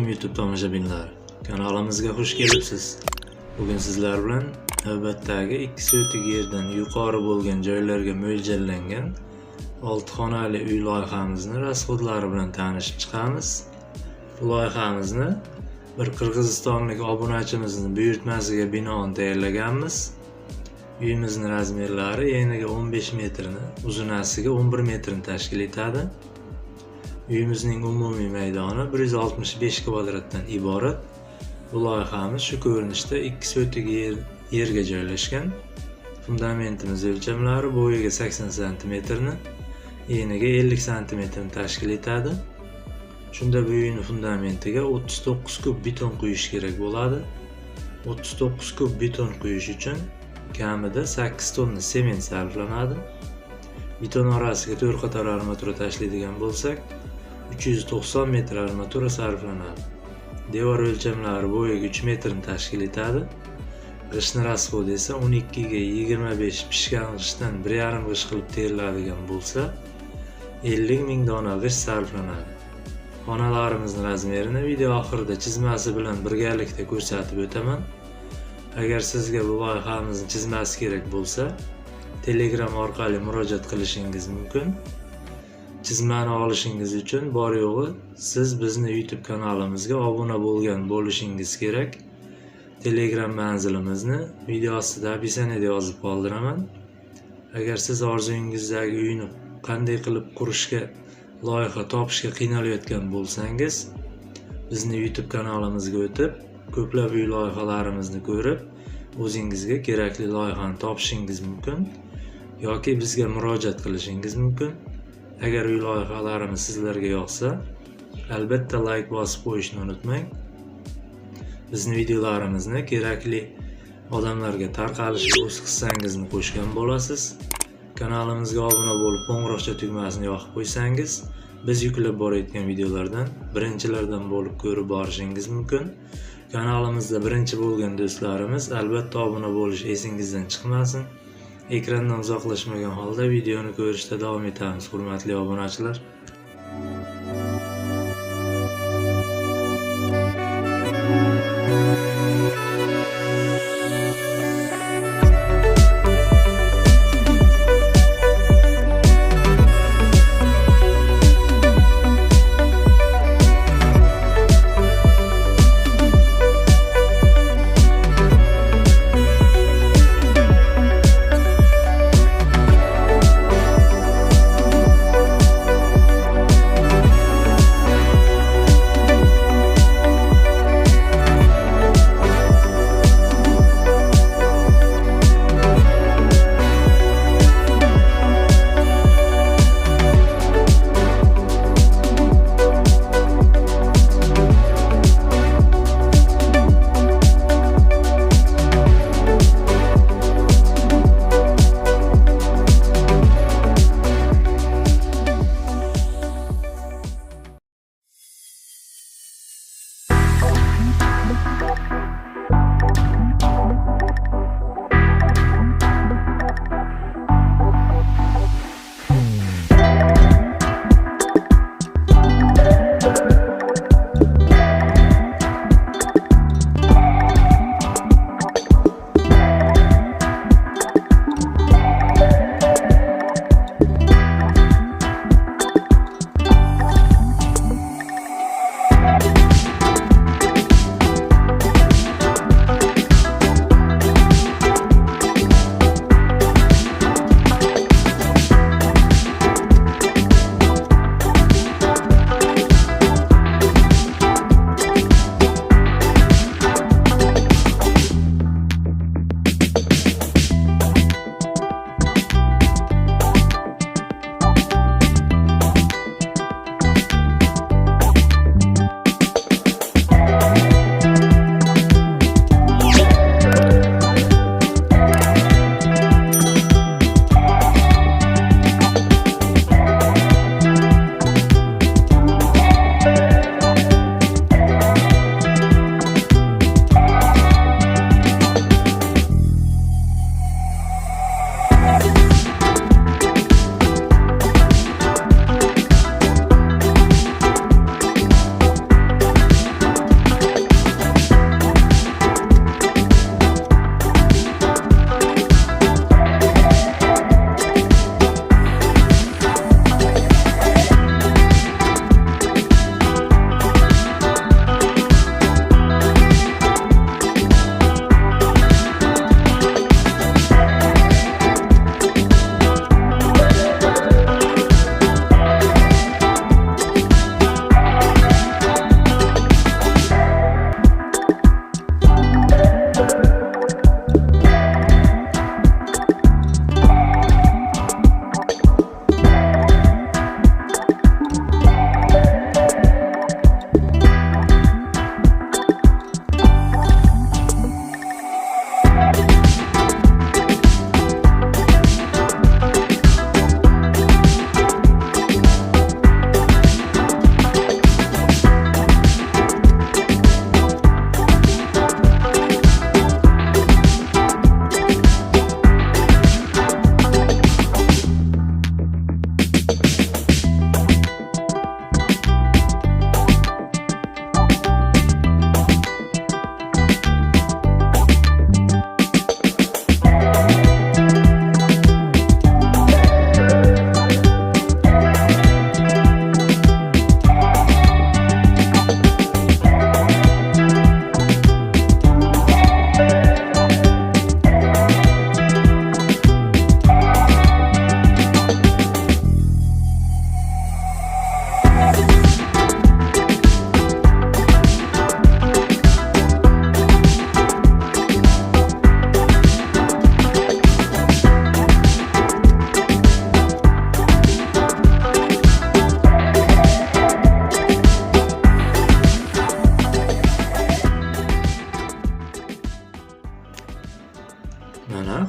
YouTube tomoshabinlari, kanalimizga xush kelibsiz. Bugun sizlar bilan navbatdagi 2 so'tik yerdan yuqori bo'lgan joylarga mo'ljallangan 6 xonali uy loyihamizni rasxodlari bilan tanishib chiqamiz. Bu loyihamizni bir qirg'izistonlik obunachimizni buyurtmasiga binoan tayyorlaganmiz. Uyimizning razmerlari eniga 15 metrni, uzunasiga 11 metrni tashkil etadi. Uyimizning umumiy maydoni 165 kvadratdan iborat. Bu loyihamiz shu ko'rinishda 2 so'tik yerga joylashgan. Fundamentimiz o'lchamlari bo'yiga 80 cm ni, eniga 50 cm ni tashkil etadi. Shunda bu uyning fundamentiga 39 kub beton quyish kerak bo'ladi. 39 kub beton quyish uchun kamida 8 tonna sement sarflanadi. Beton orasiga 4 qator armatura tashlaydigan bo'lsak, 390 metr armatura sarflanadi. Devor o'lchamlari bo'yiga 3 metrni tashkil etadi. G'ishtni rasxodi esa 12 ga 25 pishgan g'ishtdan 1,5 g'isht qilib teriladigan bo'lsa, 50 ming dona g'isht sarflanadi. Xonalarimizni razmerini video oxirida chizmasi bilan birgalikda ko'rsatib o'taman. Agar sizga bu loyihamizni chizmasi kerak bo'lsa, Telegram orqali murojaat qilishingiz mumkin. Chizmani olishingiz uchun bor yo'g'i siz bizni YouTube kanalimizga obuna bo'lgan bo'lishingiz kerak. Telegram manzilimizni video ostida opisiyaniyada yozib qoldiraman. Agar siz orzungizdagi uyni qanday qilib qurishga, loyiha topishga qiynalayotgan bo'lsangiz, bizni YouTube kanalimizga o'tib, ko'plab uy loyihalarimizni ko'rib, o'zingizga kerakli loyihani topishingiz mumkin yoki bizga murojaat qilishingiz mumkin. Agar uy loyihalarimiz sizlarga yoqsa, albatta like bosib qo'yishni unutmang. Bizning videolarimizni kerakli odamlarga tarqalishiga o'z hissangizni qo'shgan bo'lasiz. Kanalimizga obuna bo'lib, qo'ng'iroqcha tugmasini yoqib qo'ysangiz, biz yuklab borayotgan videolardan birinchilardan bo'lib ko'rib borishingiz mumkin. Kanalimizda birinchi bo'lgan do'stlarimiz albatta obuna bo'lish esingizdan chiqmasin. Ekrandan uzoqlashmagan holda videoni ko'rishda davom etamiz, hurmatli obunachilar.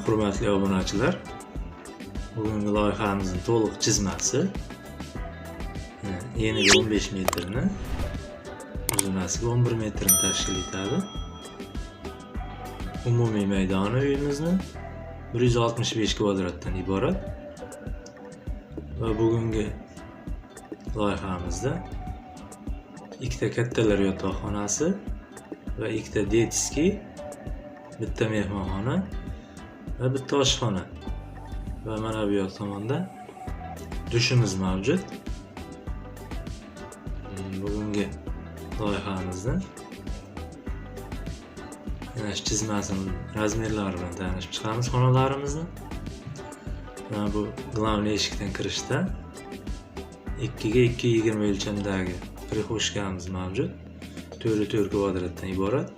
hurmatli obunachilar. Bugungi loyihamizning to'liq chizmasi. Eniga 15 metrni, uzunasiga 11 metrni tashkil etadi. Umumiy maydoni uyimizni 165 kvadratdan iborat. Va bugungi loyihamizda ikkita kattalar yotoqxonasi va ikkita detskiy, bitta mehmonxona va bitta oshxona va mana bu yoq tomonda dushimiz mavjud. Bugungi loyihamizda mana shu chizmasining razmerlari bilan tanishib chiqamiz xonalarimizni. Mana bu glavniy eshikdan kirishda 2 ga 2,20 o'lchamdagi prixoshkamiz mavjud. 4 kvadratdan iborat.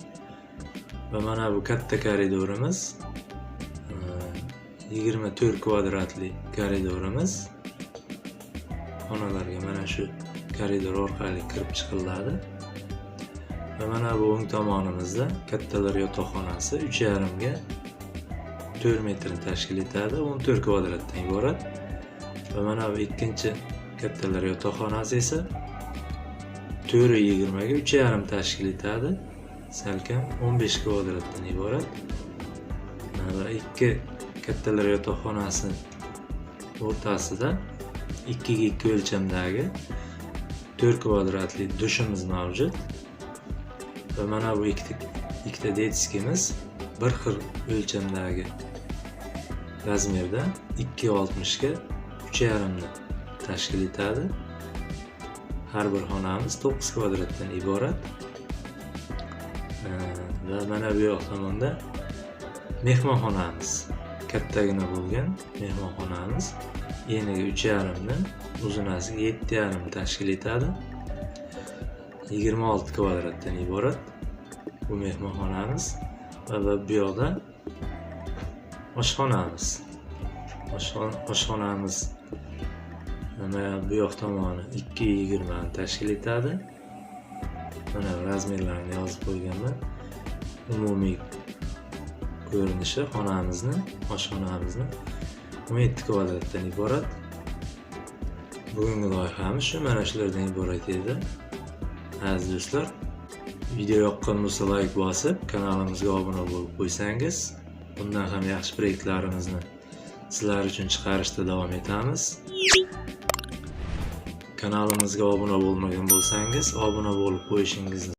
Va mana bu katta koridorimiz, 24 kvadratli koridorimiz. Xonalarga mana shu koridor orqali kirib chiqiladi. Va mana bu o'ng tomonimizda kattalar yotoqxonasi 3,5 ga 4 metrni tashkil etadi, 14 kvadratdan iborat. Va mana bu ikkinchi kattalar yotoqxonasi esa 4,20 ga 3,5 tashkil etadi, salkam 15 kvadratdan iborat. Va ikki kattalar yotoqxonasi o'rtasida 2 ga 2 o'lchamdagi 4 kvadratli dushimiz mavjud. Va mana bu ikkita detskimiz bir xil o'lchamdagi razmerda 2,60 ga 3,5 ni tashkil etadi. Har bir xonamiz 9 kvadratdan iborat. Va mana bu yoq tomonda mehmonxonamiz, kattagina bo'lgan mehmonxonamiz eniga 3,5 ni, uzunasiga 7,5 tashkil etadi. 26 kvadratdan iborat bu mehmonxonamiz. Va bu yoqda oshxonamiz. Oshxonamiz mana bu yoq tomoni 2,20 ni tashkil etadi. Mana razmerlarini yozib qo'yganman. Umumiy ko'rinishi xonamizni, oshxonamizni 17 kvadratdan iborat. Bugungi loyihamiz shu, mana shulardan iborat edi. Aziz do'stlar, video yoqqan bo'lsa like bosib, kanalimizga obuna bo'lib qo'ysangiz, bundan ham yaxshi proyektlarimizni sizlar uchun chiqarishda davom etamiz. Kanalimizga obuna bo'lmagan bo'lsangiz, obuna bo'lib qo'yishingizni